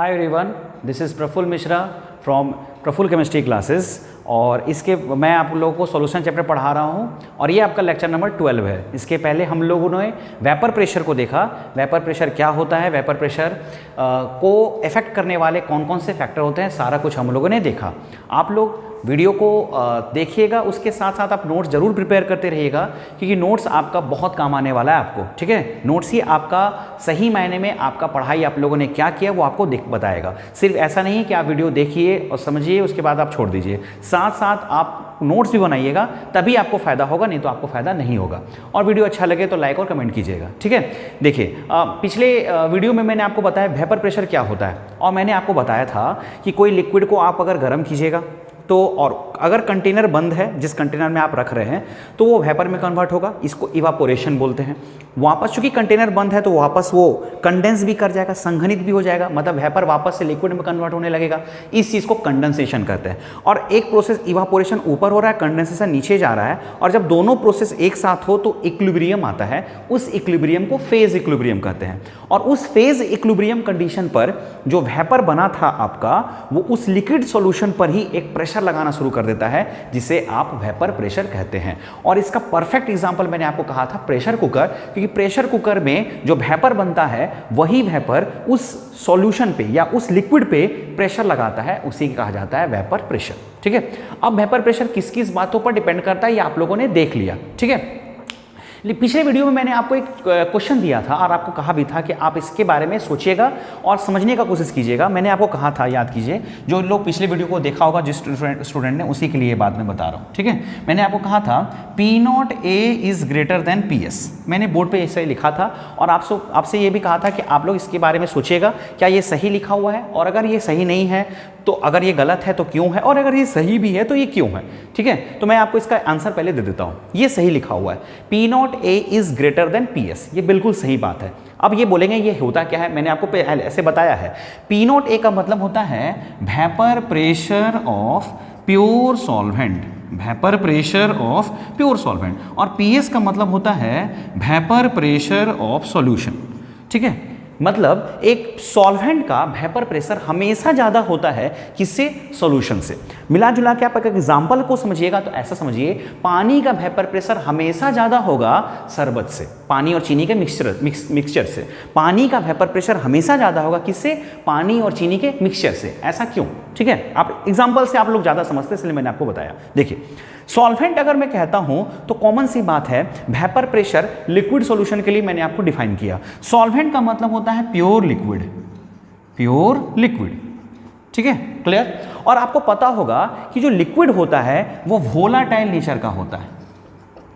Hi everyone, this is Prafulla Mishra from Prafulla chemistry classes. और इसके मैं आप लोगों को सॉल्यूशन चैप्टर पढ़ा रहा हूँ और ये आपका लेक्चर नंबर 12 है। इसके पहले हम लोगों ने वेपर प्रेशर को देखा। वेपर प्रेशर क्या होता है, वेपर प्रेशर को इफेक्ट करने वाले कौन कौन से फैक्टर होते हैं, सारा कुछ हम लोगों ने देखा। आप लोग वीडियो को देखिएगा, उसके साथ साथ आप नोट्स ज़रूर प्रिपेयर करते रहिएगा, क्योंकि नोट्स आपका बहुत काम आने वाला है आपको। ठीक है, नोट्स ही आपका सही मायने में आपका पढ़ाई आप लोगों ने क्या किया वो आपको बताएगा। सिर्फ ऐसा नहीं है कि आप वीडियो देखिए और समझिए उसके बाद आप छोड़ दीजिए, साथ साथ आप नोट्स भी बनाइएगा, तभी आपको फ़ायदा होगा, नहीं तो आपको फ़ायदा नहीं होगा। और वीडियो अच्छा लगे तो लाइक और कमेंट कीजिएगा। ठीक है, देखिए पिछले वीडियो में मैंने आपको बताया वेपर प्रेशर क्या होता है, और मैंने आपको बताया था कि कोई लिक्विड को आप अगर गर्म कीजिएगा तो, और अगर कंटेनर बंद है, जिस कंटेनर में आप रख रहे हैं, तो वो वेपर में कन्वर्ट होगा। इसको इवापोरेशन बोलते हैं। वापस चूंकि कंटेनर बंद है तो वापस वो कंडेंस भी कर जाएगा, संघनित भी हो जाएगा, मतलब वेपर वापस से लिक्विड में कन्वर्ट होने लगेगा। इस चीज़ को कंडेंसेशन कहते हैं। और एक प्रोसेस इवापोरेशन ऊपर हो रहा है, कंडेंसेशन नीचे जा रहा है, और जब दोनों प्रोसेस एक साथ हो तो इक्विलिब्रियम आता है। उस इक्विलिब्रियम को फेज इक्विलिब्रियम कहते हैं। और उस फेज इक्विलिब्रियम कंडीशन पर जो वेपर बना था आपका, वो उस लिक्विड सॉल्यूशन पर ही एक प्रेशर लगाना शुरू कर देता है, जिसे आप वेपर प्रेशर कहते हैं। और इसका परफेक्ट एग्जांपल मैंने आपको कहा था प्रेशर कुकर, क्योंकि प्रेशर कुकर में जो वेपर बनता है वही वेपर उस सॉल्यूशन पे या उस लिक्विड पे प्रेशर लगाता है, उसी को कहा जाता है वेपर प्रेशर। ठीक है, अब वेपर प्रेशर किस किस बातों पर डिपेंड करता है ये आप लोगों ने देख लिया। ठीक है, पिछले वीडियो में मैंने आपको एक क्वेश्चन दिया था और आपको कहा भी था कि आप इसके बारे में सोचिएगा और समझने का कोशिश कीजिएगा। मैंने आपको कहा था, याद कीजिए, जो लोग पिछले वीडियो को देखा होगा जिस स्टूडेंट ने, उसी के लिए बात में बता रहा हूँ। ठीक है, मैंने आपको कहा था P0 A is greater than PS। मैंने बोर्ड पे ऐसे लिखा था और आपसे ये भी कहा था कि आप लोग इसके बारे में सोचिएगा, क्या ये सही लिखा हुआ है, और अगर ये सही नहीं है तो, अगर ये गलत है तो क्यों है, और अगर ये सही भी है तो ये क्यों है। ठीक है, तो मैं आपको इसका आंसर पहले दे देता हूँ। ये सही लिखा हुआ है, P0 A is greater than PS। ये बिल्कुल सही बात है। अब ये बोलेंगे ये होता क्या है, मैंने आपको ऐसे बताया है। P0 A का मतलब होता है vapour pressure of pure solvent, vapour pressure of pure solvent, और PS का मतलब होता है वेपर प्रेशर ऑफ सॉल्यूशन। ठीक है, मतलब एक सॉल्वेंट का वेपर प्रेशर हमेशा ज़्यादा होता है किससे, सॉल्यूशन से। मिला जुला के आप एक एग्जांपल को समझिएगा तो ऐसा समझिए, पानी का वेपर प्रेशर हमेशा ज़्यादा होगा शरबत से, पानी और चीनी के मिक्सचर से। पानी का वेपर प्रेशर हमेशा ज़्यादा होगा किससे, पानी और चीनी के मिक्सचर से। ऐसा क्यों? ठीक है, आप एग्जाम्पल से आप लोग ज़्यादा समझते हैं, इसलिए मैंने आपको बताया। देखिए, सॉल्वेंट अगर मैं कहता हूं तो कॉमन सी बात है, वेपर प्रेशर लिक्विड सॉल्यूशन के लिए मैंने आपको डिफाइन किया। सॉल्वेंट का मतलब होता है प्योर लिक्विड, प्योर लिक्विड। ठीक है, क्लियर। और आपको पता होगा कि जो लिक्विड होता है वो वोलाटाइल नेचर का होता है।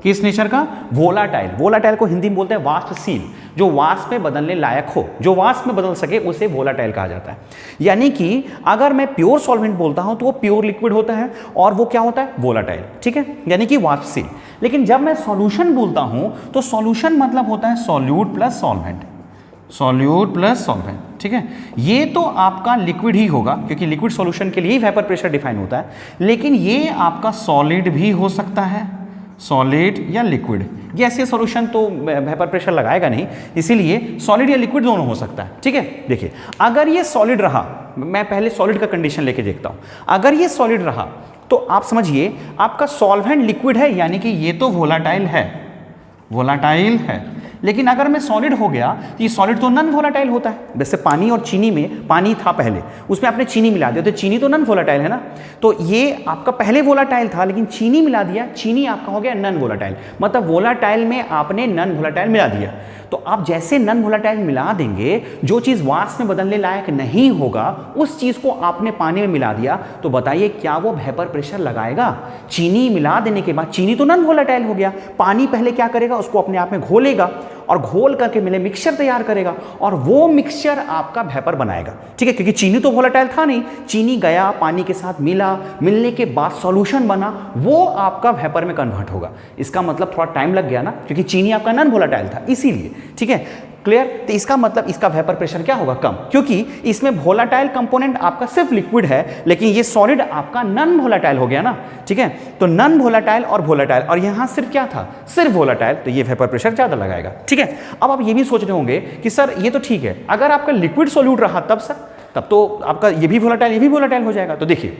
किस नेचर का? वोलाटाइल। वोलाटाइल को हिंदी में बोलते हैं वाष्पशील, जो वाष्प में बदलने लायक हो, जो वाष्प में बदल सके उसे वोलाटाइल कहा जाता है। यानी कि अगर मैं प्योर सॉल्वेंट बोलता हूं तो वो प्योर लिक्विड होता है, और वो क्या होता है, वोलाटाइल। ठीक है, यानी कि वाष्पशील। लेकिन जब मैं सॉल्यूशन बोलता हूं तो सॉल्यूशन मतलब होता है solute plus solvent, solute plus solvent. ठीक है, ये तो आपका लिक्विड ही होगा, क्योंकि लिक्विड सॉल्यूशन के लिए ही वेपर प्रेशर डिफाइन होता है। लेकिन ये आपका सॉलिड भी हो सकता है, सॉलिड या लिक्विड। गैसीय सॉल्यूशन तो वेपर प्रेशर लगाएगा नहीं, इसीलिए सॉलिड या लिक्विड दोनों हो सकता है। ठीक है, देखिए, अगर ये सॉलिड रहा, मैं पहले सॉलिड का कंडीशन लेके देखता हूं। अगर ये सॉलिड रहा तो आप समझिए आपका सॉल्वेंट लिक्विड है, यानी कि ये तो वोलाटाइल है, वोलाटाइल है। लेकिन अगर मैं सॉलिड हो गया तो ये सॉलिड तो नन वोलाटाइल होता है। जैसे पानी और चीनी में, पानी था पहले, उसमें आपने चीनी मिला दिया तो चीनी तो नन वोलाटाइल है ना। तो ये आपका पहले वोलाटाइल था, लेकिन चीनी मिला दिया, चीनी आपका हो गया नन वोलाटाइल। मतलब वोलाटाइल में आपने नन वोलाटाइल मिला दिया। तो आप जैसे नन वोलाटाइल मिला देंगे, जो चीज़ वाष्प में बदलने लायक नहीं होगा उस चीज़ को आपने पानी में मिला दिया, तो बताइए क्या वो वेपर प्रेशर लगाएगा? चीनी मिला देने के बाद, चीनी तो नन वोलाटाइल हो गया, पानी पहले क्या करेगा, उसको अपने आप में घोलेगा, और घोल करके मिले मिक्सचर तैयार करेगा, और वो मिक्सचर आपका वेपर बनाएगा। ठीक है, क्योंकि चीनी तो वोलेटाइल था नहीं, चीनी गया पानी के साथ मिला, मिलने के बाद सॉल्यूशन बना, वो आपका वेपर में कन्वर्ट होगा। इसका मतलब थोड़ा टाइम लग गया ना, क्योंकि चीनी आपका नॉन वोलेटाइल था, इसीलिए। ठीक है, क्लियर। तो इसका मतलब इसका वेपर प्रेशर क्या होगा, कम, क्योंकि इसमें वोलाटाइल कंपोनेंट आपका सिर्फ लिक्विड है, लेकिन ये सॉलिड आपका नॉन वोलाटाइल हो गया ना। ठीक है, तो नॉन वोलाटाइल और वोलाटाइल, और यहां सिर्फ क्या था, सिर्फ वोलाटाइल, तो ये वेपर प्रेशर ज्यादा लगाएगा। ठीक है, अब आप ये भी सोच रहे होंगे कि सर ये तो ठीक है, अगर आपका लिक्विड सॉल्यूट रहा तब सर, तब तो आपका ये भी वोलाटाइल हो जाएगा। तो देखिए,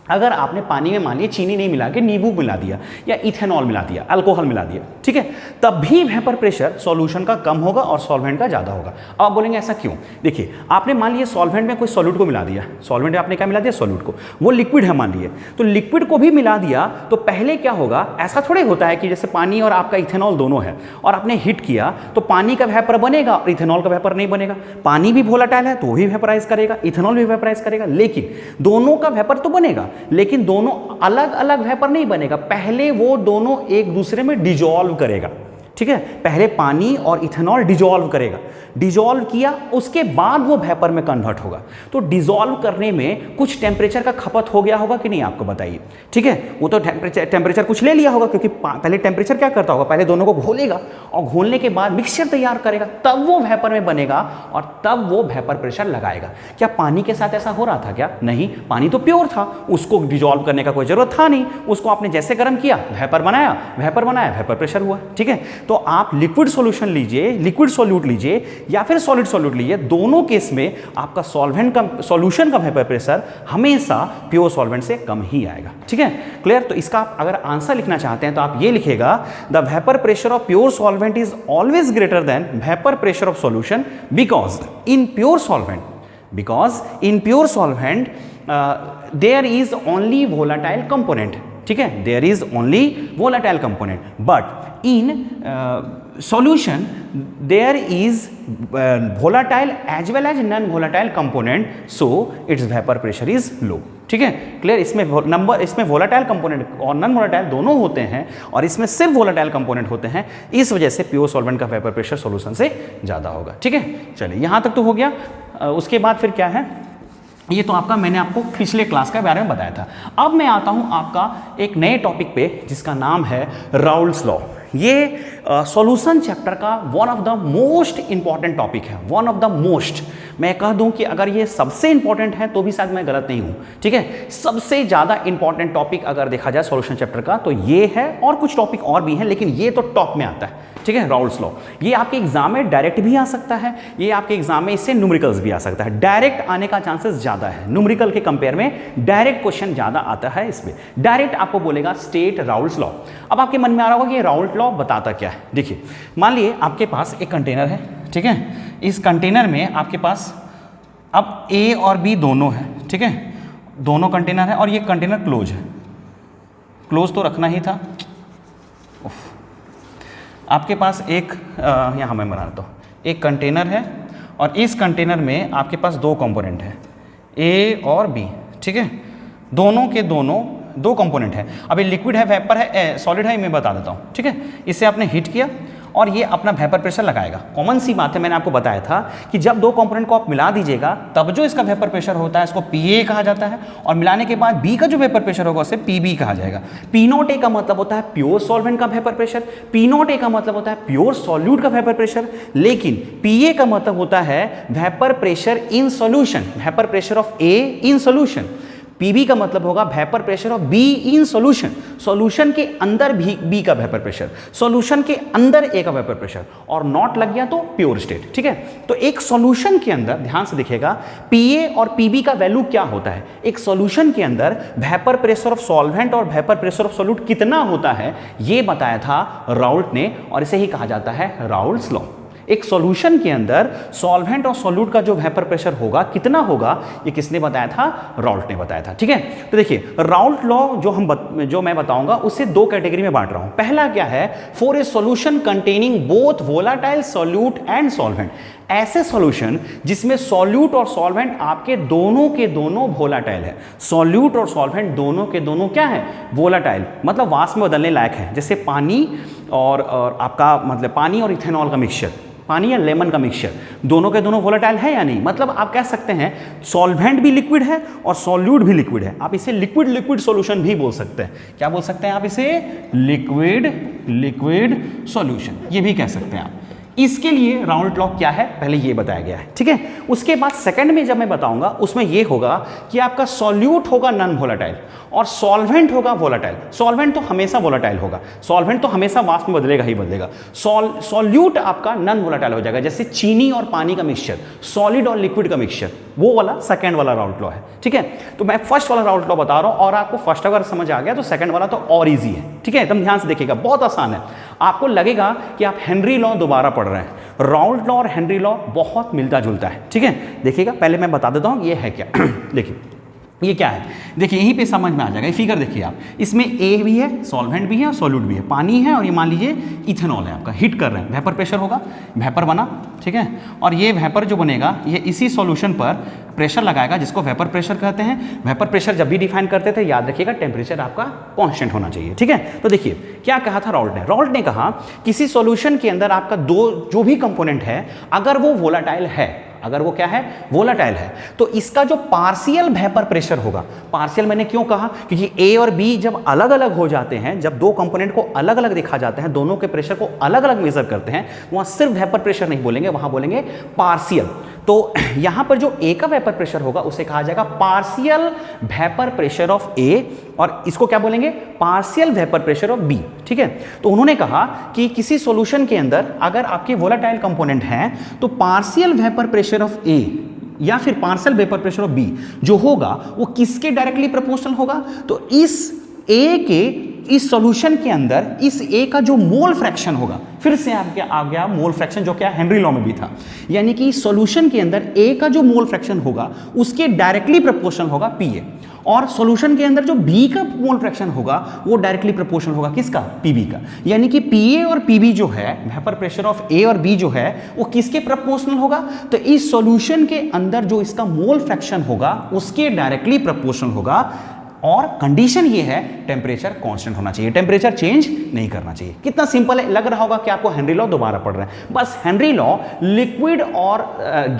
अगर आपने पानी में मान लिया चीनी नहीं मिला के नींबू मिला दिया या इथेनॉल मिला दिया, अल्कोहल मिला दिया, ठीक है, तब भी वेपर प्रेशर सॉल्यूशन का कम होगा और सॉल्वेंट का ज़्यादा होगा। अब आप बोलेंगे ऐसा क्यों? देखिए, आपने मान लिया सॉल्वेंट में कोई सॉल्यूट को मिला दिया, सॉल्वेंट में आपने क्या मिला दिया? सॉल्यूट को, वो लिक्विड है मान लिए, तो लिक्विड को भी मिला दिया तो पहले क्या होगा, ऐसा थोड़े होता है कि जैसे पानी और आपका इथेनॉल दोनों है और आपने हिट किया तो पानी का वेपर बनेगा और इथेनॉल का वेपर नहीं बनेगा। पानी भी वोलेटाइल है तो वो भी वेपराइज करेगा, इथेनॉल भी वेपराइज करेगा, लेकिन दोनों का वेपर तो बनेगा, लेकिन दोनों अलग अलग वेपर नहीं बनेगा। पहले वो दोनों एक दूसरे में डिजॉल्व करेगा, ठीक है, पहले पानी और इथेनॉल डिजॉल्व करेगा, डिजॉल्व किया उसके बाद वो वेपर में कन्वर्ट होगा। तो डिजॉल्व करने में कुछ टेम्परेचर का खपत हो गया होगा कि नहीं, आपको बताइए, ठीक है, वो तो टेम्परेचर कुछ ले लिया होगा, क्योंकि पहले टेम्परेचर क्या करता होगा, पहले दोनों को घोलेगा और घोलने के बाद मिक्सचर तैयार करेगा, तब वो वेपर में बनेगा और तब वो वेपर प्रेशर लगाएगा। क्या पानी के साथ ऐसा हो रहा था क्या? नहीं, पानी तो प्योर था, उसको डिजॉल्व करने का कोई जरूरत था नहीं, उसको आपने जैसे गर्म किया वेपर बनाया, वेपर प्रेशर हुआ, ठीक है। तो आप लिक्विड सॉल्यूशन लीजिए, लिक्विड सॉल्यूट लीजिए या फिर सॉलिड सॉल्यूट लीजिए, दोनों केस में आपका सॉल्वेंट का सॉल्यूशन का वेपर प्रेशर हमेशा प्योर सॉल्वेंट से कम ही आएगा, ठीक है, क्लियर। तो इसका आप अगर आंसर लिखना चाहते हैं तो आप ये लिखेगा, the vapour pressure of pure solvent is always greater than vapour pressure of solution because in pure solvent there is only volatile component, ठीक है, there is only volatile component, but in solution there is volatile as well as non-volatile component, so its vapor pressure is low, ठीक है, clear. इसमें volatile component और non volatile दोनों होते हैं और इसमें सिर्फ वोलाटाइल कंपोनेंट होते हैं, इस वजह से प्योर सॉल्वेंट का वेपर प्रेशर सॉल्यूशन से ज़्यादा होगा, ठीक है। चलिए, यहाँ तक तो हो गया। उसके बाद फिर क्या है, ये तो आपका मैंने आपको पिछले क्लास के बारे में बताया था। अब मैं आता हूँ आपका एक नए टॉपिक पे जिसका नाम है राउल्ट्स लॉ। ये सॉल्यूशन चैप्टर का one of the most important topic है, वन ऑफ द मोस्ट। मैं कह दूं कि अगर ये सबसे इंपॉर्टेंट है तो भी शायद मैं गलत नहीं हूं, ठीक है। सबसे ज़्यादा इंपॉर्टेंट टॉपिक अगर देखा जाए सॉल्यूशन चैप्टर का तो ये है, और कुछ टॉपिक और भी हैं लेकिन ये तो टॉप में आता है, ठीक है, राउल्ट्स लॉ। ये आपके एग्जाम में डायरेक्ट भी आ सकता है, ये आपके एग्जाम में इससे न्यूमेरिकल्स भी आ सकता है। डायरेक्ट आने का चांसेस ज़्यादा है, न्यूमेरिकल के कंपेयर में डायरेक्ट क्वेश्चन ज़्यादा आता है इसमें। डायरेक्ट आपको बोलेगा स्टेट राउल्ट्स लॉ। अब आपके मन में आ रहा होगा कि ये राउल्ट लॉ बताता क्या है। देखिए, मान लिए आपके पास एक कंटेनर है, ठीक है, इस कंटेनर में आपके पास अब ए और बी दोनों है, ठीक है, दोनों कंटेनर है और ये कंटेनर क्लोज है, क्लोज तो रखना ही था। आपके पास एक यहाँ मैं बनाता हूँ, एक कंटेनर है और इस कंटेनर में आपके पास दो कंपोनेंट है, ए और बी, ठीक है, दोनों के दोनों दो कंपोनेंट है। अब ये लिक्विड है, वेपर है, सॉलिड है, मैं बता देता हूँ, ठीक है। इसे आपने हीट किया और ये अपना वेपर प्रेशर लगाएगा। कॉमन सी बात है, मैंने आपको बताया था कि जब दो कंपोनेंट को आप मिला दीजिएगा तब जो इसका वेपर प्रेशर होता है इसको PA कहा जाता है, और मिलाने के बाद B का जो वेपर प्रेशर होगा उसे PB कहा जाएगा। P0A का मतलब होता है प्योर सॉल्वेंट का वेपर प्रेशर, P0A का मतलब होता है प्योर सॉल्यूट का वेपर प्रेशर, लेकिन PA का मतलब होता है vapour pressure in solution, vapour pressure of A in solution. PB का मतलब होगा vapour pressure of B in solution, solution के अंदर भी B का वेपर प्रेशर, सॉल्यूशन के अंदर A का वेपर प्रेशर, और नॉट लग गया तो प्योर स्टेट, ठीक है। तो एक सॉल्यूशन के अंदर ध्यान से देखिएगा PA और PB का वैल्यू क्या होता है। एक सॉल्यूशन के अंदर वेपर प्रेशर ऑफ सॉल्वेंट और वेपर प्रेशर ऑफ सॉल्यूट कितना होता है ये बताया था राउल्ट ने, और इसे ही कहा जाता है राउल्ट्स लॉ। एक सॉल्यूशन के अंदर सॉल्वेंट और सॉल्यूट का जो वेपर प्रेशर होगा कितना होगा, ये किसने बताया था? राउल्ट ने बताया था, ठीक है। तो देखिए, राउल्ट लॉ जो मैं बताऊंगा उसे दो कैटेगरी में बांट रहा हूं। पहला क्या है, for a solution containing both volatile solute and solvent, ऐसे सॉल्यूशन जिसमें सॉल्यूट और सॉल्वेंट आपके दोनों के दोनों वोलाटाइल है। सॉल्यूट और सॉल्वेंट दोनों के दोनों क्या है? वोलाटाइल, मतलब वाष्प में बदलने लायक है। जैसे पानी और आपका मतलब पानी और इथेनॉल का मिक्सचर, पानी या लेमन का मिक्सचर, दोनों के दोनों वोलेटाइल है या नहीं। मतलब आप कह सकते हैं सॉल्वेंट भी लिक्विड है और सॉल्यूट भी लिक्विड है। आप इसे लिक्विड सॉल्यूशन भी बोल सकते हैं। क्या बोल सकते हैं आप इसे? लिक्विड सॉल्यूशन, ये भी कह सकते हैं आप। इसके लिए राउल्ट लॉ क्या है पहले ये बताया गया है, ठीक है। उसके बाद सेकंड में जब मैं बताऊंगा उसमें ये होगा कि आपका सॉल्यूट होगा नॉन वोलेटाइल और सॉल्वेंट होगा वोलेटाइल। सॉल्वेंट तो हमेशा वोलेटाइल होगा, सॉल्वेंट तो हमेशा मास में बदलेगा ही बदलेगा। सॉल्यूट आपका नॉन वोलेटाइल हो जाएगा, जैसे चीनी और पानी का मिक्सचर, सॉलिड और लिक्विड का मिक्सचर, वो वाला सेकंड वाला राउल्ट लॉ है, ठीक है। तो मैं फर्स्ट वाला राउल्ट लॉ बता रहा हूं और आपको फर्स्ट अगर समझ आ गया तो सेकंड वाला तो और ईजी है, ठीक है। एकदम ध्यान से देखिएगा, बहुत आसान है। आपको लगेगा कि आप हेनरी लॉ दोबारा पढ़ रहे हैं। राउल्ट लॉ और हेनरी लॉ बहुत मिलता जुलता है, ठीक है। देखिएगा पहले मैं बता देता हूं ये है क्या। देखिए ये क्या है, देखिए यहीं पे समझ में आ जाएगा। ये फिगर देखिए आप, इसमें ए भी है, सॉल्वेंट भी है और सॉल्यूट भी है, पानी है और ये मान लीजिए इथेनॉल है आपका, हीट कर रहे हैं, वेपर प्रेशर होगा, वेपर बना, ठीक है। और ये वेपर जो बनेगा ये इसी सॉल्यूशन पर प्रेशर लगाएगा जिसको वेपर प्रेशर कहते हैं। वेपर प्रेशर जब भी डिफाइन करते थे याद रखिएगा टेम्परेचर आपका कांस्टेंट होना चाहिए, ठीक है। तो देखिए क्या कहा था राउल्ट ने, राउल्ट ने कहा किसी सॉल्यूशन के अंदर आपका दो जो भी कंपोनेंट है अगर वो वोलेटाइल है, अगर वो क्या है वोलेटाइल है, तो इसका जो पार्शियल वेपर प्रेशर होगा, पार्शियल मैंने क्यों कहा क्योंकि ए और बी जब अलग अलग हो जाते हैं, जब दो कंपोनेंट को अलग अलग देखा जाता है, दोनों के प्रेशर को अलग अलग मेजर करते हैं, वहां सिर्फ वेपर प्रेशर नहीं बोलेंगे, वहां बोलेंगे पार्शियल। तो यहां पर जो ए का वेपर प्रेशर होगा उसे कहा जाएगा partial vapour pressure of A और इसको क्या बोलेंगे partial vapour pressure of B, ठीक है। तो उन्होंने कहा कि किसी सॉल्यूशन के अंदर अगर आपके वोलेटाइल कंपोनेंट हैं तो partial vapour pressure of A या फिर partial vapour pressure of B जो होगा वो किसके डायरेक्टली प्रोपोर्शनल होगा, तो इस ए के इस सॉल्यूशन के अंदर इस ए का जो मोल फ्रैक्शन होगा, फिर से आपके आ गया मोल फ्रैक्शन जो क्या हेनरी लॉ में भी था, यानी कि इस सॉल्यूशन के अंदर ए का जो मोल फ्रैक्शन होगा उसके डायरेक्टली प्रोपोर्शनल होगा पीए, और सॉल्यूशन के अंदर जो बी का मोल फ्रैक्शन होगा वो डायरेक्टली प्रोपोर्शनल होगा किसका, पीबी का। यानी कि पीए और पीबी जो है वेपर प्रेशर ऑफ ए और बी जो है वो किसके प्रोपोर्शनल होगा, तो इस सॉल्यूशन के अंदर जो इसका मोल फ्रैक्शन होगा उसके डायरेक्टली प्रोपोर्शनल होगा। और कंडीशन ये है टेम्परेचर कांस्टेंट होना चाहिए, टेम्परेचर चेंज नहीं करना चाहिए। कितना सिंपल है, लग रहा होगा कि आपको हेनरी लॉ दोबारा पढ़ रहे हैं। बस हेनरी लॉ लिक्विड और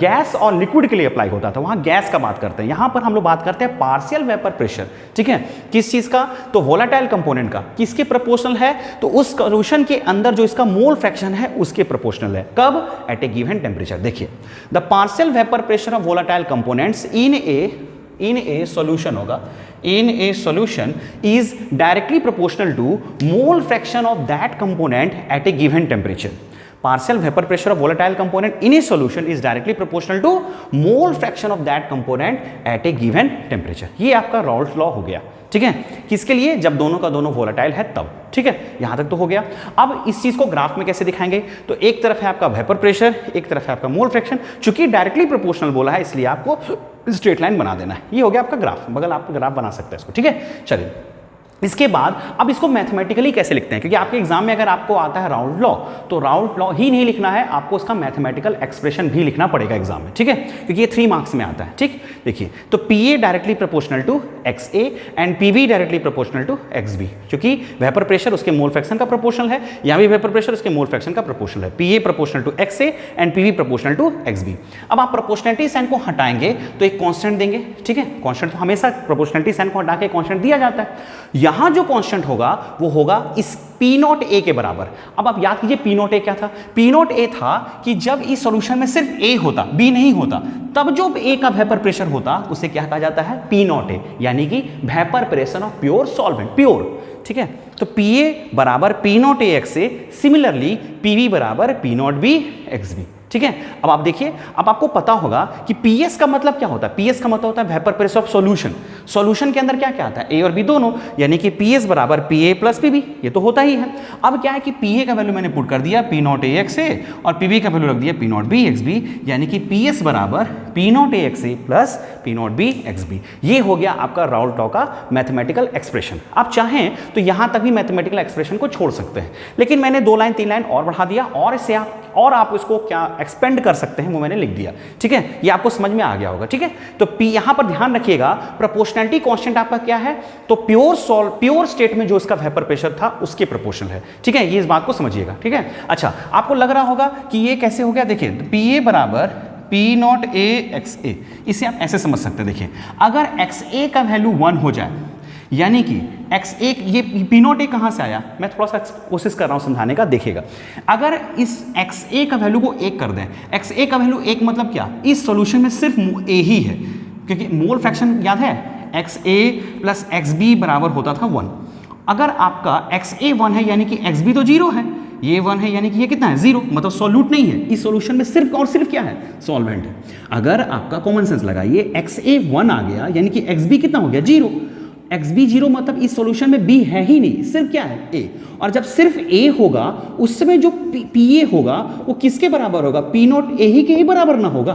गैस और लिक्विड के लिए अप्लाई होता था, वहां गैस का बात करते हैं, यहां पर हम लोग बात करते हैं पार्शियल वेपर प्रेशर, ठीक है। किस चीज का, तो वोलेटाइल कंपोनेंट का, किसके प्रोपोर्शनल है, तो उस सॉल्यूशन के अंदर जो इसका मोल फ्रैक्शन है उसके प्रोपोर्शनल है, कब, एट ए गिवन टेम्परेचर। देखिए the partial vapour pressure of volatile components in a solution होगा, in a solution is directly proportional to mole fraction of that component at a given temperature. Partial vapor pressure of volatile component in a solution is directly proportional to mole fraction of that component at a given temperature. ये आपका Raoult law हो गया, ठीक है। किसके लिए, जब दोनों का दोनों वोलेटाइल है तब, ठीक है। यहां तक तो हो गया। अब इस चीज को ग्राफ में कैसे दिखाएंगे, तो एक तरफ है आपका वेपर प्रेशर, एक तरफ है आपका मोल फ्रैक्शन। चूंकि डायरेक्टली प्रोपोर्शनल बोला है इसलिए आपको स्ट्रेट लाइन बना देना है। ये हो गया आपका ग्राफ, बगल आप ग्राफ बना सकते हैं इसको, ठीक है। चलिए इसके बाद अब इसको मैथमेटिकली कैसे लिखते हैं, क्योंकि आपके एग्जाम में अगर आपको आता है राउल्ट लॉ तो राउल्ट लॉ ही नहीं लिखना है, आपको उसका मैथमेटिकल एक्सप्रेशन भी लिखना पड़ेगा एग्जाम में, ठीक है, क्योंकि ये 3 मार्क्स में आता है, ठीक। देखिए तो P A directly proportional to X A and P B directly proportional to X B, क्योंकि वेपर प्रेशर उसके मोल फ्रैक्शन का प्रोपोर्शनल है, यहाँ भी वेपर प्रेशर उसके मोल फ्रैक्शन का प्रोपोर्शनल है। P A proportional to X A and P B proportional to X B. अब आप प्रोपोर्शनलिटी साइन को हटाएंगे तो एक कांस्टेंट देंगे, ठीक है। कांस्टेंट तो हमेशा प्रोपोर्शनलिटी साइन को हटा के कांस्टेंट दिया जाता है। यहां जो कांस्टेंट होगा वो होगा इस पी नॉट ए के बराबर। अब आप याद कीजिए पी नॉट ए क्या था, पी नॉट ए था कि जब इस सॉल्यूशन में सिर्फ ए होता, बी नहीं होता, तब जो ए का वेपर प्रेशर होता उसे क्या कहा जाता है, पी नॉट ए, यानी कि vapour pressure of pure solvent, pure, ठीक है। तो पी ए बराबर P not A x A, similarly P B बराबर P not B x B, ठीक है। अब आप देखिए, अब आपको पता होगा कि पीएस का मतलब क्या होता है, पीएस का मतलब होता है vapour pressure of solution. Solution के अंदर क्या क्या आता है, ए और बी दोनों, यानी कि पीएस बराबर पीए प्लस पीबी, ये तो होता ही है। अब क्या है कि पीए का वैल्यू मैंने पुट कर दिया P not A x A और पीबी का वैल्यू रख दिया P not B x B, यानी कि पीएस बराबर P not A x A plus P not B x B. ये हो गया आपका राउल्ट लॉ का मैथमेटिकल एक्सप्रेशन। आप चाहें तो यहां तक भी मैथमेटिकल एक्सप्रेशन को छोड़ सकते हैं, लेकिन मैंने 2 लाइन 3 लाइन और बढ़ा दिया और इससे आप इसको क्या एक्सपेंड कर सकते हैं वो मैंने लिख दिया, ठीक है। ये आपको समझ में आ गया होगा, ठीक है। तो पी यहां पर ध्यान रखिएगा, प्रोपोर्शनलिटी कांस्टेंट आपका क्या है, तो प्योर स्टेट में जो इसका वेपर प्रेशर था उसके प्रोपोर्शनल है, ठीक है। ये इस बात को समझिएगा, ठीक है। अच्छा, आपको लग रहा होगा कि ये कैसे हो गया, देखिए पी ए बराबर पी नॉट ए एक्स ए, इसे आप ऐसे समझ सकते हैं। देखिए अगर एक्स ए का वैल्यू 1 हो जाए, यानी कि x1 ये P0 कहाँ से आया, मैं थोड़ा सा कोशिश कर रहा हूँ समझाने का, देखिएगा। अगर इस xa का वैल्यू को 1 कर दें, xa का वैल्यू 1 मतलब क्या, इस सॉल्यूशन में सिर्फ a ही है, क्योंकि मोल फ्रैक्शन याद है xa प्लस xb बराबर होता था 1। अगर आपका xa 1 है यानी कि xb तो 0 है, ये 1 है यानी कि ये कितना है 0, मतलब सॉल्यूट नहीं है, इस सॉल्यूशन में सिर्फ और सिर्फ क्या है, सॉल्वेंट है। अगर आपका कॉमन सेंस लगाइए xa 1 आ गया यानी कि xb कितना हो गया 0, xb 0 मतलब इस सॉल्यूशन में b है ही नहीं, सिर्फ क्या है a। और जब सिर्फ a होगा उस समय जो pa होगा वो किसके बराबर होगा, p0 a ही के ही बराबर ना होगा,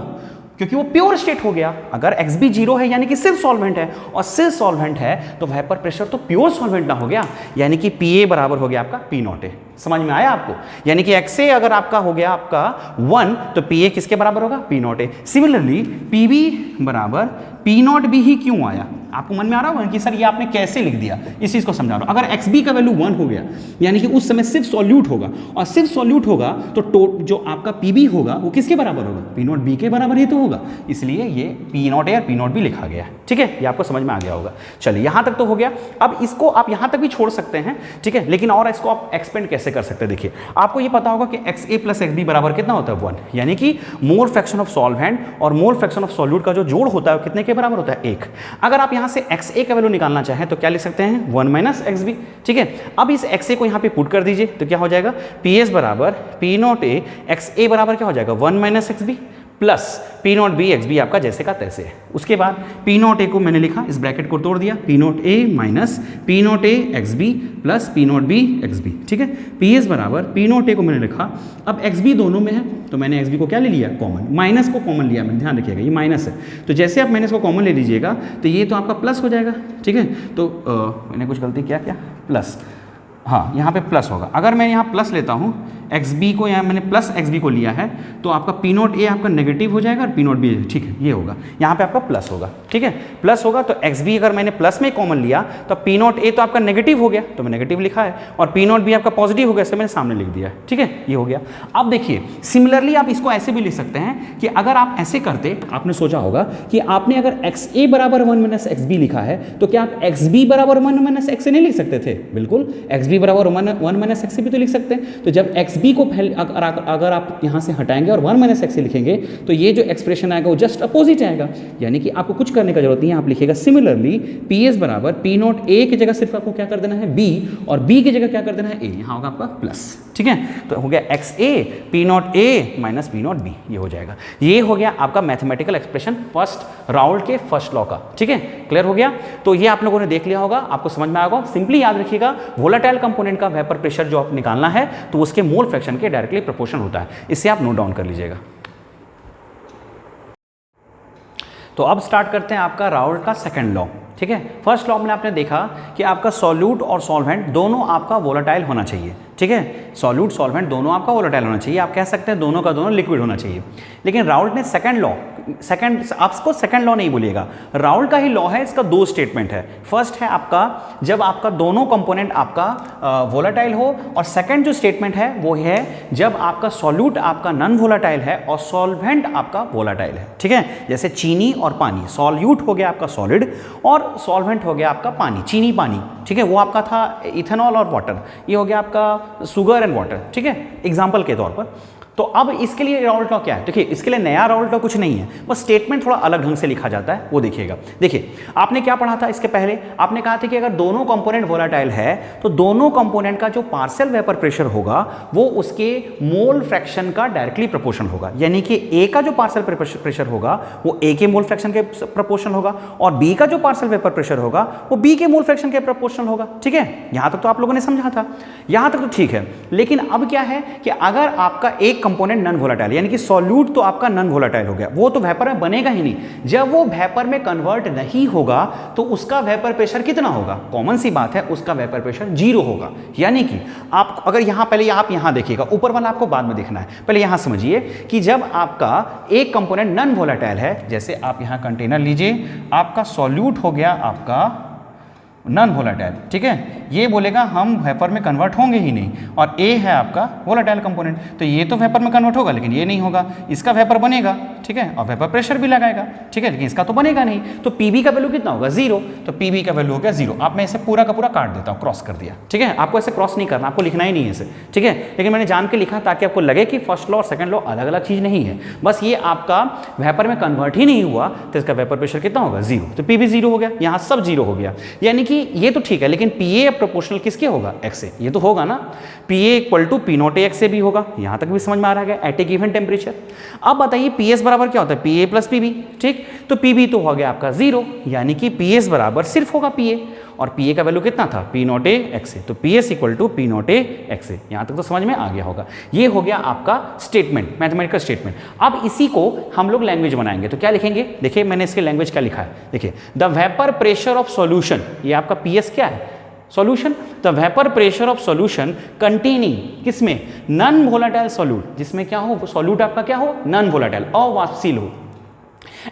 क्योंकि वो प्योर स्टेट हो गया। अगर xb 0 है यानी कि सिर्फ सॉल्वेंट है, और सिर्फ सॉल्वेंट है तो वेपर प्रेशर तो प्योर सॉल्वेंट ना हो गया, यानी कि pa बराबर हो गया आपका p0a। समझ में आया आपको, यानी कि xa अगर आपका हो गया आपका 1 तो pa किसके बराबर होगा, p0a। सिमिलरली pb बराबर p0b ही क्यों आया, आपको मन में आ रहा होगा कि सर ये आपने कैसे लिख दिया, इस चीज़ को समझा रहा हूँ। अगर xb का वैल्यू 1 हो गया यानी कि उस समय सिर्फ सॉल्यूट होगा, और सिर्फ सॉल्यूट होगा तो जो आपका pb होगा वो किसके बराबर होगा, p0b के बराबर ही तो होगा, इसलिए ये p0a और p0b लिखा गया है। ठीक है, ये आपको समझ में आ गया होगा। चलिए यहाँ तक तो हो गया, अब इसको आप यहाँ तक भी छोड़ सकते हैं, ठीक है, लेकिन और इसको आप एक्सपेंड कैसे कर सकते हैं। देखिए आपको ये पता होगा कि xa प्लस xb बराबर कितना होता है 1, यानी कि मोल फ्रैक्शन ऑफ सॉल्वेंट और मोल फ्रैक्शन ऑफ सॉल्यूट का जो जोड़ होता है वो कितने के बराबर होता है 1। अगर आप यहाँ से xa का वैल्यू निकालना चाहें तो क्या लिख सकते हैं 1 माइनस xb। ठीक है, अब इस xa को यहाँ पे पुट कर दीजिए तो क्या हो जाएगा, ps बराबर p0a xa बराबर क्या हो जाएगा 1 minus xb plus p0b xb आपका जैसे का तैसे है। उसके बाद p0a को मैंने लिखा, इस ब्रैकेट को तोड़ दिया, p0a minus p0a xb plus p0b xb। ठीक है, ps बराबर p0a को मैंने लिखा, अब xb दोनों में है तो मैंने xb को क्या ले लिया, कॉमन, माइनस को कॉमन लिया, मैंने ध्यान रखिएगा ये माइनस है, तो जैसे आप माइनस को कॉमन ले लीजिएगा तो ये तो आपका प्लस हो जाएगा। ठीक है, तो मैंने कुछ गलती किया क्या, प्लस, हाँ यहाँ पे प्लस होगा। अगर मैं यहाँ प्लस लेता हूँ xb को, यहाँ मैंने प्लस xb को लिया है तो आपका p0a आपका नेगेटिव हो जाएगा और p0b, ठीक है ये होगा, यहाँ पे आपका प्लस होगा। ठीक है, प्लस होगा तो xb अगर मैंने प्लस में कॉमन लिया तो p0a तो आपका नेगेटिव हो गया तो मैं नेगेटिव लिखा है, और p0b आपका पॉजिटिव हो गया इससे मैंने सामने लिख दिया है। ठीक है, ये हो गया। अब देखिए सिमिलरली आप इसको ऐसे भी लिख सकते हैं कि अगर आप ऐसे करते, आपने सोचा होगा कि आपने अगर xa बराबर 1 माइनस xb लिखा है तो क्या आप xb बराबर 1 माइनस xa नहीं लिख सकते थे, बिल्कुल xb बराबर 1 माइनस xa भी तो लिख सकते हैं। तो जब xb को अगर आप यहाँ से हटाएंगे और 1 माइनस xa लिखेंगे तो ये जो एक्सप्रेशन आएगा वो जस्ट अपोजिट आएगा, यानी कि आपको कुछ करने का जरूरत नहीं है, आप लिखिएगा सिमिलरली ps बराबर p0a की जगह सिर्फ आपको क्या कर देना है b, और b की जगह क्या कर देना है a, यहाँ होगा आपका प्लस। ठीक है, तो हो गया xa p0a माइनस p0b, ये हो जाएगा। ये हो गया आपका मैथमेटिकल एक्सप्रेशन फर्स्ट राउल्ट के फर्स्ट लॉ का। ठीक है, क्लियर हो गया, तो ये आप लोगों ने देख लिया होगा, आपको समझ में आएगा। सिंपली याद रखिएगा वोलेटाइल कंपोनेंट का वेपर प्रेशर जो आप निकालना है तो उसके मोल फ्रैक्शन के डायरेक्टली प्रोपोर्शन होता है, इससे आप नोट डाउन कर लीजिएगा। तो अब स्टार्ट करते हैं आपका राउल्ट का सेकंड लॉ। ठीक है, फर्स्ट लॉ में आपने देखा कि आपका सॉल्यूट और सॉल्वेंट दोनों आपका वोलेटाइल होना चाहिए। ठीक है, सॉल्यूट सॉल्वेंट दोनों आपका वोलेटाइल होना चाहिए, आप कह सकते हैं दोनों का दोनों लिक्विड होना चाहिए। लेकिन राउल्ट ने सेकंड लॉ, आपको सेकंड लॉ नहीं बोलिएगा, राउल्ट का ही लॉ है, इसका दो स्टेटमेंट है। फर्स्ट है आपका जब आपका दोनों कंपोनेंट आपका वोलेटाइल हो, और सेकंड जो स्टेटमेंट है वो है जब आपका सॉल्यूट आपका नॉन वोलेटाइल है और सॉल्वेंट आपका वोलेटाइल है। ठीक है, जैसे चीनी और पानी, सॉल्यूट हो गया आपका सॉलिड और सॉल्वेंट हो गया आपका पानी, चीनी पानी। ठीक है, वो आपका था इथेनॉल और वाटर, ये हो गया आपका शुगर एंड वाटर। ठीक है, एग्जाम्पल के तौर पर। तो अब इसके लिए राउल्ट लॉ क्या है, देखिए इसके लिए नया राउल्ट लॉ कुछ नहीं है, बस स्टेटमेंट थोड़ा अलग ढंग से लिखा जाता है, वो देखिएगा। देखिए आपने क्या पढ़ा था इसके पहले, आपने कहा था कि अगर दोनों कंपोनेंट वोलेटाइल है तो दोनों कंपोनेंट का जो पार्शियल वेपर प्रेशर होगा वो उसके मोल फ्रैक्शन का डायरेक्टली प्रोपोर्शन होगा, यानी कि ए का जो पार्शियल प्रेशर होगा वो ए के मोल फ्रैक्शन के प्रोपोर्शन होगा, और बी का जो पार्शियल वेपर प्रेशर होगा वो बी के मोल फ्रैक्शन के प्रोपोर्शन होगा। ठीक है, यहां तक तो आप लोगों ने समझा था, यहां तक तो ठीक है। लेकिन अब क्या है कि अगर आपका एक कंपोनेंट नॉन वोलेटाइल, यानी कि सॉल्यूट तो आपका नॉन वोलेटाइल हो गया, वो तो वेपर में बनेगा ही नहीं, जब वो वेपर में कन्वर्ट नहीं होगा तो उसका वेपर प्रेशर कितना होगा, कॉमन सी बात है, उसका वेपर प्रेशर 0 होगा। यानी कि आप अगर यहां पहले आप यहां देखिएगा, ऊपर वाला आपको बाद में देखना है, पहले यहां समझिए कि जब आपका एक कंपोनेंट नॉन वोलेटाइल है, जैसे आप यहां कंटेनर लीजिए, आपका सॉल्यूट हो गया आपका नॉन वोलेटाइल। ठीक है, ये बोलेगा हम वेपर में कन्वर्ट होंगे ही नहीं, और ए है आपका वोलेटाइल कंपोनेंट, तो ये तो वेपर में कन्वर्ट होगा लेकिन ये नहीं होगा, इसका वेपर बनेगा। ठीक है, और वेपर प्रेशर भी लगाएगा, ठीक है, लेकिन इसका तो बनेगा नहीं। तो पीबी का वैल्यू कितना होगा, 0। तो पीबी का वैल्यू हो गया 0। अब मैं इसे पूरा का पूरा काट देता हूँ, क्रॉस कर दिया, ठीक है। आपको ऐसे क्रॉस नहीं करना, आपको लिखना ही नहीं है इसे, ठीक है, लेकिन मैंने जान के लिखा ताकि आपको लगे कि फर्स्ट लॉ और सेकंड लॉ अलग अलग चीज़ नहीं है, बस ये आपका वेपर में कन्वर्ट ही नहीं हुआ तो इसका वेपर प्रेशर कितना होगा, 0। तो पीबी 0 हो गया, यहाँ सब 0 हो गया, यानी कि ये तो ठीक है, लेकिन पीए प्रोपोर्शनल किसके होगा, एक्स से, ये तो होगा ना। P A equal to P not X से भी होगा, यहाँ तक भी समझ में आ रहा है एट ए गिवन टेम्परेचर। अब बताइए पीएस बराबर क्या होता है, पीए प्लस पीबी, ठीक। तो पीबी तो हो गया आपका 0, यानी कि पीएस बराबर सिर्फ होगा पीए, और पीए का वैल्यू कितना था, पी नॉट ए एक्स से। तो PS equal to P not A x से, यहाँ तक तो समझ में आ गया होगा। ये हो गया आपका स्टेटमेंट, मैथमेटिकल स्टेटमेंट। अब इसी को हम लोग लैंग्वेज बनाएंगे, तो क्या लिखेंगे, देखिए मैंने इसके लैंग्वेज क्या लिखा है, देखिए the vapour pressure of solution, ये आपका पीएस क्या है, solution. The vapour pressure of solution containing किसमें, नॉन वोलेटाइल सॉल्यूट, जिसमें क्या हो, सॉल्यूट आपका क्या हो, नॉन वोलेटाइल, अवाष्पशील हो,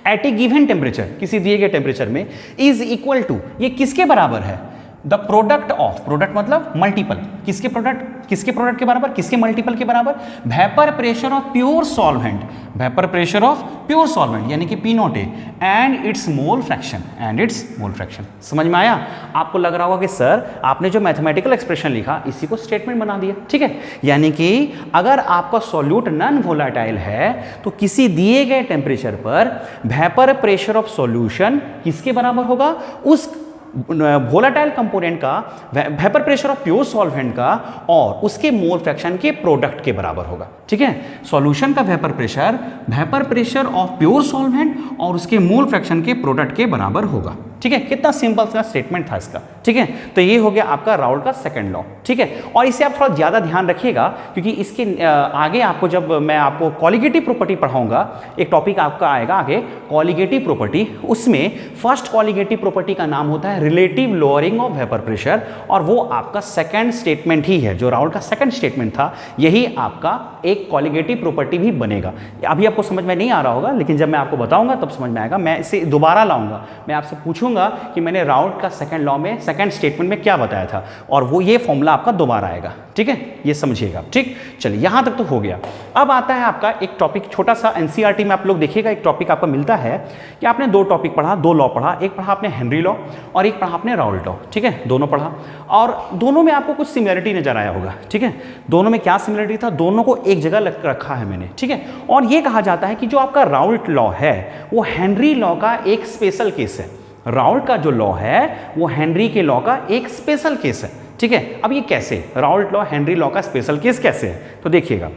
एट ए गिवन टेम्परेचर, किसी दिए गए टेम्परेचर में, इज इक्वल टू, ये किसके बराबर है, द प्रोडक्ट ऑफ, प्रोडक्ट मतलब मल्टीपल, किसके प्रोडक्ट के बराबर, किसके मल्टीपल के बराबर, vapour pressure of pure solvent, vapour pressure of pure solvent यानी कि P not a, and it's mole fraction, समझ में आया। आपको लग रहा होगा कि सर आपने जो मैथमेटिकल एक्सप्रेशन लिखा इसी को स्टेटमेंट बना दिया, ठीक है, यानी कि अगर आपका सॉल्यूट नॉन वोलेटाइल है तो किसी दिए गए टेम्परेचर पर वेपर प्रेशर ऑफ सॉल्यूशन किसके बराबर होगा, उस वोलेटाइल कंपोनेंट का, vapour pressure of pure solvent का और उसके मोल फ्रैक्शन के प्रोडक्ट के बराबर होगा, ठीक है। सॉल्यूशन का vapour pressure of pure solvent और उसके मोल फ्रैक्शन के प्रोडक्ट के बराबर होगा, ठीक है। कितना सिंपल सा स्टेटमेंट था इसका, ठीक है। तो ये हो गया आपका राउल्ट का सेकंड लॉ, ठीक है। और इसे आप थोड़ा ज़्यादा ध्यान रखिएगा क्योंकि इसके आगे आपको, जब मैं आपको कॉलिगेटिव प्रॉपर्टी पढ़ाऊंगा, एक टॉपिक आपका आएगा आगे कॉलिगेटिव प्रॉपर्टी, उसमें फर्स्ट कॉलिगेटिव प्रॉपर्टी का नाम होता है relative lowering of vapour pressure, और वो आपका सेकंड स्टेटमेंट ही है, जो राउल्ट का सेकंड स्टेटमेंट था, यही आपका एक कॉलिगेटिव प्रॉपर्टी भी बनेगा। अभी आपको समझ में नहीं आ रहा होगा, लेकिन जब मैं आपको बताऊंगा तब समझ में आएगा। मैं इसे दोबारा लाऊंगा, मैं आपसे पूछूंगा कि मैंने राउल्ट का सेकंड लॉ में सेकंड स्टेटमेंट में क्या बताया था, और वो ये फॉर्मूला आपका दोबारा आएगा, ठीक है, ये समझिएगा, ठीक। चलिए यहां तक तो हो गया। अब आता है आपका एक टॉपिक, छोटा सा एनसीईआरटी में आप लोग देखिएगा एक टॉपिक आपका मिलता है कि आपने दो टॉपिक पढ़ा, दो लॉ पढ़ा, एक पढ़ा आपने हेनरी लॉ और एक पढ़ा आपने राउल्ट लॉ, ठीक है, दोनों पढ़ा, और दोनों में आपको कुछ सिमिलरिटी नजर आया होगा, ठीक है। दोनों में क्या सिमिलरिटी था, दोनों को एक जगह रखा है मैंने, ठीक है। और ये कहा जाता है कि जो आपका राउल्ट लॉ है वो हेनरी लॉ का एक स्पेशल केस है। राउल्ट का जो लॉ है वो हेनरी के लॉ का एक स्पेशल केस है, ठीक है। अब ये कैसे, राउल्ट लॉ हेनरी लॉ का स्पेशल केस कैसे है, तो देखिएगा,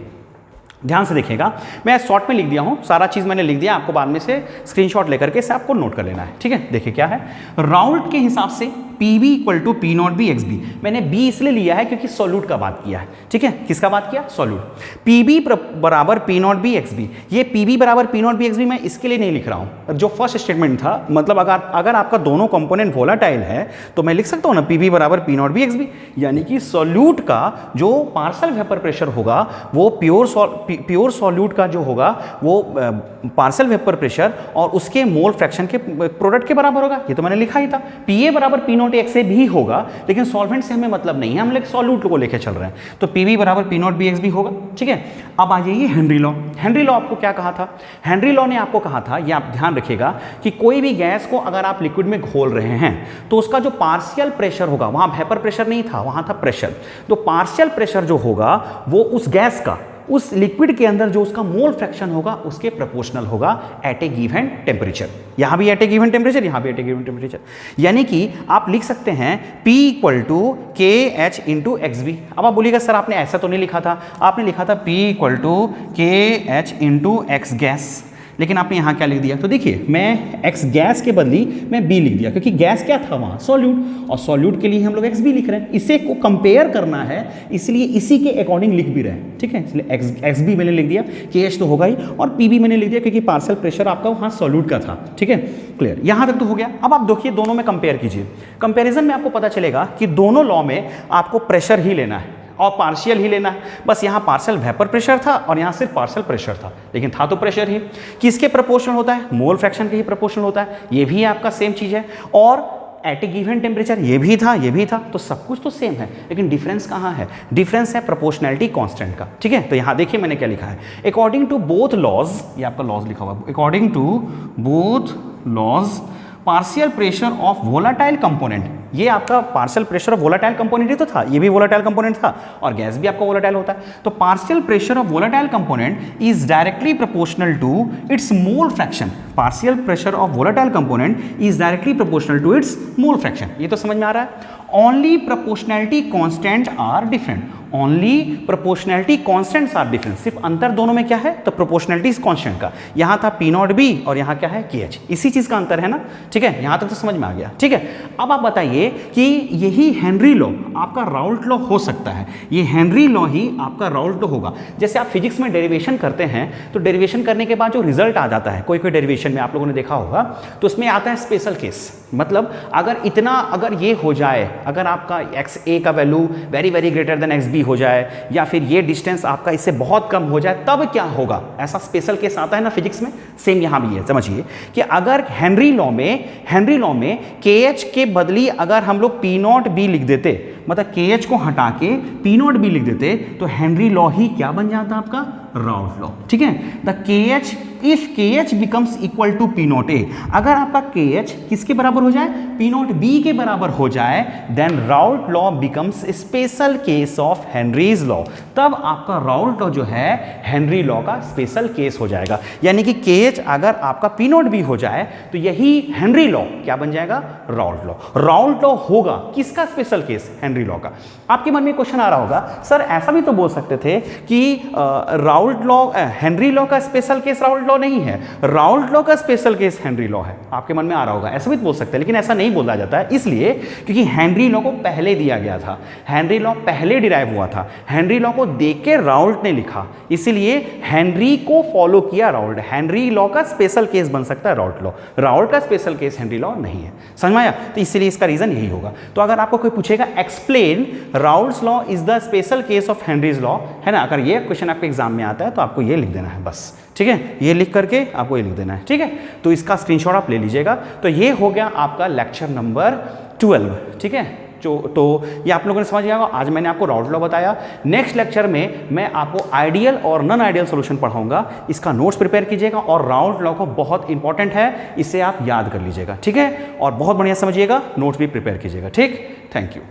ध्यान से देखिएगा। मैं शॉर्ट में लिख दिया हूं, सारा चीज मैंने लिख दिया, आपको बाद में से स्क्रीनशॉट लेकर के इसे आपको नोट कर लेना है, ठीक है। देखिए क्या है, राउल्ट के हिसाब से P B equal to P not B x B, मैंने बी इसलिए लिया है क्योंकि सॉल्यूट का बात किया है, ठीक है। किसका बात किया, सॉल्यूट। पी बी बराबर P not B x B, ये पी बी बराबर P not B x B मैं इसके लिए नहीं लिख रहा हूं, जो फर्स्ट स्टेटमेंट था, मतलब अगर आपका दोनों कंपोनेंट वोलेटाइल है तो मैं लिख सकता हूं ना पी बी बराबर P not B x B, यानी कि सॉल्यूट का जो पार्शियल वेपर प्रेशर होगा वो प्योर सॉल्यूट का जो होगा वो पार्शियल वेपर प्रेशर और उसके मोल फ्रैक्शन के प्रोडक्ट के बराबर होगा, ये तो मैंने लिखा ही था। पी ए बराबर पी नॉट एक्स से भी होगा, लेकिन सॉल्वेंट से हमें मतलब नहीं है, हम लोग सॉल्यूट को लेकर चल रहे हैं, तो पी बी बराबर पी नॉट बी एक्स भी होगा, ठीक है। अब आ जाइए हेनरी लॉ। हेनरी लॉ आपको क्या कहा था, हेनरी लॉ ने आपको कहा था, ये आप ध्यान रखिएगा कि कोई भी गैस को अगर आप लिक्विड में घोल रहे हैं तो उसका जो पार्शियल प्रेशर होगा, वहां वेपर प्रेशर नहीं था, वहां था प्रेशर, तो पार्शियल प्रेशर जो होगा वो उस गैस का उस लिक्विड के अंदर जो उसका मोल फ्रैक्शन होगा उसके प्रोपोर्शनल होगा एट ए गिवन टेम्परेचर। यहां भी एट ए गिवन टेम्परेचर, यहां भी एट ए गिवन टेम्परेचर, यानी कि आप लिख सकते हैं P इक्वल टू के एच इंटू एक्स बी। अब आप बोलिएगा सर आपने ऐसा तो नहीं लिखा था, आपने लिखा था P इक्वल टू के एच इंटू एक्स गैस, लेकिन आपने यहाँ क्या लिख दिया, तो देखिए मैं एक्स गैस के बदली मैं बी लिख दिया, क्योंकि गैस क्या था वहाँ, सॉल्यूट, और सॉल्यूट के लिए हम लोग एक्स बी लिख रहे हैं, इसे को कंपेयर करना है इसलिए इसी के अकॉर्डिंग लिख भी रहे हैं, ठीक है। इसलिए एक्स बी मैंने लिख दिया, के एच तो होगा ही, और पी बी मैंने लिख दिया क्योंकि पार्शियल प्रेशर आपका वहाँ सॉल्यूट का था, ठीक है, क्लियर। यहाँ तक तो हो गया। अब आप देखिए दोनों में कंपेयर कीजिए, कंपेरिजन में आपको पता चलेगा कि दोनों लॉ में आपको प्रेशर ही लेना है और पार्शियल ही लेना है, बस यहाँ पार्शियल वेपर प्रेशर था और यहाँ सिर्फ पार्शियल प्रेशर था, लेकिन था तो प्रेशर ही। किसके प्रोपोर्शनल होता है, मोल फ्रैक्शन के ही प्रोपोर्शनल होता है, ये भी आपका सेम चीज़ है। और एट ए गिवन टेम्परेचर ये भी था, तो सब कुछ तो सेम है, लेकिन डिफरेंस कहाँ है? डिफरेंस है प्रोपोर्शनैलिटी कांस्टेंट का। ठीक है, तो यहाँ देखिए मैंने क्या लिखा है, अकॉर्डिंग टू बोथ लॉज, ये आपका लॉज लिखा हुआ है, according to both laws partial pressure of volatile component, ये आपका partial pressure of volatile component ही तो था, ये भी वोलाटाइल कंपोनेंट था और गैस भी आपका वोलाटाइल होता है। तो partial pressure of volatile component is directly proportional to its mole fraction. Partial pressure of volatile component is directly proportional to its mole fraction. ये तो समझ में आ रहा है। Only proportionality constant are different, only proportionality constants are different. सिर्फ अंतर दोनों में क्या है? तो प्रोपोर्शनैलिटी कांस्टेंट का, यहाँ था पी नॉट बी और यहाँ क्या है KH, इसी चीज का अंतर है ना। ठीक है, यहाँ तक तो समझ में आ गया। ठीक है, अब आप बताइए कि यही हेनरी लॉ आपका राउल्ट लॉ हो सकता है, ये हेनरी लॉ ही आपका राउल्ट लॉ होगा। जैसे आप फिजिक्स में डेरिवेशन करते हैं तो डेरिवेशन करने के बाद जो रिजल्ट आ जाता है, कोई कोई डेरिवेशन में आप लोगों ने देखा होगा, तो उसमें आता है स्पेशल केस। मतलब अगर ये हो जाए, अगर आपका XA का value very very greater than XB हो जाए, या फिर ये डिस्टेंस आपका इससे बहुत कम हो जाए, तब क्या होगा? ऐसा स्पेशल केस आता है ना फिजिक्स में। सेम यहाँ भी है, समझिए कि अगर हेनरी लॉ में KH के बदली अगर हम लोग P नॉट बी लिख देते, मतलब KH को हटा के P नॉट बी लिख देते, तो हेनरी लॉ ही क्या बन जाता आपका? Raoult law. ठीक है, the KH if KH becomes equal to P naught A, अगर आपका KH किसके बराबर हो जाए? P नॉट B के बराबर हो जाए, then Raoult law becomes special case of Henry's law. तब आपका राउल्ट लॉ जो है हेनरी लॉ का स्पेशल केस हो जाएगा। यानी कि KH अगर आपका P नॉट B हो जाए तो यही हेनरी लॉ क्या बन जाएगा? Raoult law. राउल्ट लॉ होगा किसका स्पेशल केस? हेनरी लॉ का। आपके मन में क्वेश्चन आ रहा होगा, सर ऐसा भी तो बोल सकते थे कि राउल्ट लॉ हेनरी लॉ का स्पेशल केस राउल्ट लॉ नहीं है, राउल्ट लॉ का स्पेशल केस हेनरी लॉ है। आपके मन में आ रहा होगा, ऐसा भी तो बोल सकते हैं, लेकिन ऐसा नहीं बोला जाता है, इसलिए क्योंकि हेनरी लॉ को पहले दिया गया था, हेनरी लॉ पहले डिराइव हुआ था, हेनरी लॉ को देख के राउल्ट ने लिखा, इसलिए हेनरी को फॉलो किया राउल्ट। हेनरी लॉ का स्पेशल केस बन सकता है राउल्ट लॉ, राउल्ट का स्पेशल केस हेनरी लॉ नहीं है। समझ में आया? तो इसलिए इसका रीजन यही होगा। तो अगर आपको कोई पूछेगा explain Raoult's law is the special case of Henry's law, है ना, अगर ये क्वेश्चन आपके एग्जाम में आता है तो आपको ये लिख देना है बस। ठीक है, ये लिख करके आपको ये लिख देना है। ठीक है, तो इसका स्क्रीनशॉट आप ले लीजिएगा। तो ये हो गया आपका लेक्चर नंबर 12। ठीक है, तो ये आप लोगों ने समझ गया। आज मैंने आपको राउल्ट लॉ बताया। नेक्स्ट लेक्चर में मैं आपको आइडियल और नॉन आइडियल सॉल्यूशन पढ़ाऊंगा। इसका नोट्स प्रिपेयर कीजिएगा और राउल्ट लॉ को बहुत इंपॉर्टेंट है, इसे आप याद कर लीजिएगा। ठीक है, और बहुत बढ़िया समझिएगा, नोट्स भी प्रिपेयर कीजिएगा। ठीक, थैंक यू।